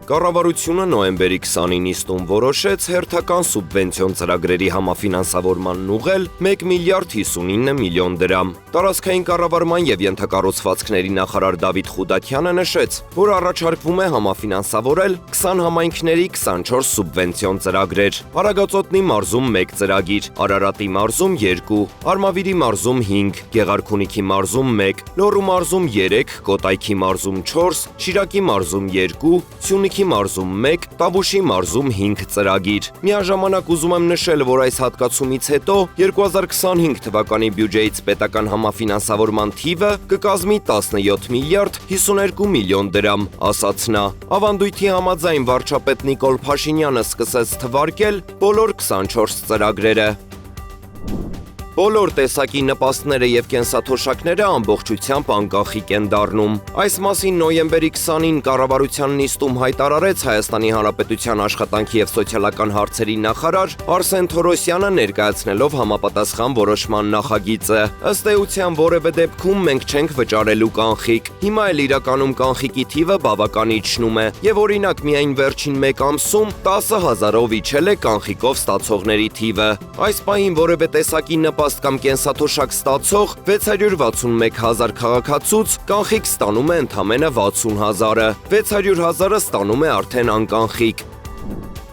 Կառավարությունը նոյեմբերի 20-ին նիստում որոշեց հերթական սուբվենցիոն ծրագրերի համաֆինանսավորմանն ուղղել 1 միլիարդ 59 միլիոն դրամ։ Տարածքային կառավարման եւ ենթակառուցվածքների նախարար Դավիթ Խուդաքյանը նշեց, որ առաջարկվում է համաֆինանսավորել 20 համայնքների 24 սուբվենցիոն ծրագրեր։ Արագածոտնի մարզում 1 ծրագիր, Արարատի մարզում 2, Արմավիրի մարզում 5, Գեղարքունիքի մարզում 1, Լոռու մարզում 3, Կոտայքի մարզում 4, Շիրակի մարզում 2, Սյունիքի մարզում 1, Տավուշի մարզում 5 ծրագիր։ Միաժամանակ ուզում եմ նշել, որ այս հատկացումից հետո 2025 թվականի բյուջեից պետական համաֆինանսավորման թիվը կկազմի 17 միլիարդ 52 միլիոն դրամ, ասաց նա։ Ավանդույթի համաձայն վարչապետ Նիկոլ Փաշինյանը սկսեց թվարկել բոլոր 24 ծրագրերը։ Բոլոր տեսակի նպաստները եւ կենսաթոշակները ամբողջությամբ անկախիկ են դառնում։ Այս մասին նոյեմբերի 20-ին կառավարության նիստում հայտարարեց Հայաստանի Հանրապետության աշխատանքի եւ սոցիալական հարցերի նախարար Արսեն Թորոսյանը, ներկայացնելով համապատասխան որոշման նախագիծը։ Ըստ էության որևէ դեպքում մենք չենք վճարելու կանխիկ։ Հիմա էլ իրականում կանխիկի թիվը բավական իջնում է եւ օրինակ միայն վերջին 1 ամսում 10,000-ով իջել է կանխիկով ստացողների թիվը։ Այս պահին որևէ տեսակի կամ կենսաթոշակ ստացող 661,000 քաղաքացուց կանխիկ ստանում է ընդամենը 60,000-ը, 600,000-ը ստանում է արդեն անկանխիկ։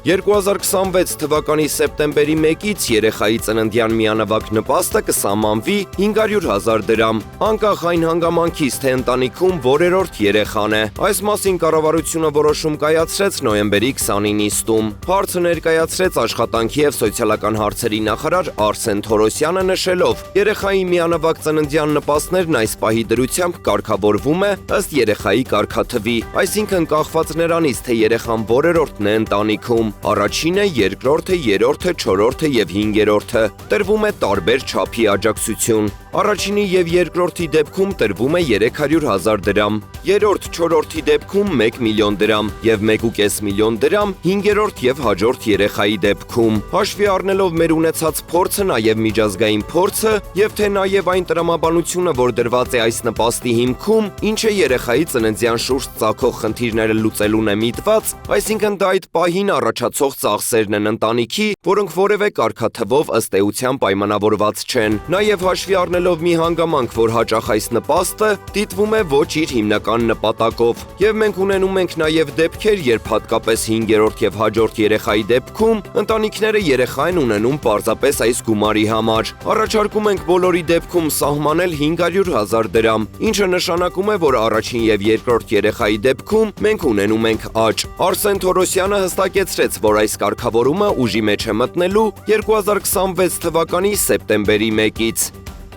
2026 թվականի սեպտեմբերի 1-ից երեխայի ծննդյան միանվագ նպաստը կսահմանվի 500,000 դրամ, անկախ այն հանգամանքից, թե ընտանիքում որերորդ երեխան է։ Այս մասին կառավարությունը որոշում կայացրեց նոյեմբերի 20-ի նիստում։ Հարցը ներկայացրեց աշխատանքի եւ սոցիալական հարցերի նախարար Արսեն Թորոսյանը, նշելով. երեխայի միանվագ ծննդյան նպաստներն այս պահի դրությամբ կարգավորվում է ըստ երեխայի կարգաթվի, այսինքն կախված նրանից, թե երեխան որերորդն է ընտանիքում։ Առաջինը, երկրորդը, երրորդը, չորրորդը եւ 5-րդը տրվում է տարբեր չափի աջակցություն։ Առաջինի եւ երկրորդի դեպքում տրվում է 300,000 դրամ, երրորդ, չորրորդի դեպքում 1 միլիոն դրամ եւ 1.5 միլիոն դրամ 5-րդ եւ հաջորդ երեխայի դեպքում։ Հաշվի առնելով մեր ունեցած փորձը, նաեւ միջազգային փորձը եւ թե նաեւ այն տրամաբանությունը, որ դրված է այս նպաստի հիմքում, ինչը երեխայի ծննդյան շուրջ ծագող խնդիրները լուծելուն է միտված, այսինքն դա այդ պահին առաջացող ծախսերն են ընտանիքի, որոնք որևէ կարգաթվով ըստ էության պայմանավորված չեն։ Նաեւ հաշվի առնելով մի հանգամանք, որ հաճախ այս նպաստը դիտվում է ոչ իր հիմնական նպատակով, եւ մենք ունենում ենք նաեւ դեպքեր, երբ հատկապես 5-րդ եւ հաջորդ երեխայի դեպքում ընտանիքները երեխա են ունենում պարզապես այս գումարի համար։ Առաջարկում ենք բոլորի դեպքում սահմանել 500,000 դրամ, ինչը նշանակում է, որ առաջին եւ երկրորդ երեխայի դեպքում մենք ունենում ենք աճ։ Արսեն Թորոսյանը հստակեցրեց, որ այս կարգավորումը ուժի մեջ է մտնելու 2026 թվականի սեպտեմբերի 1-ից։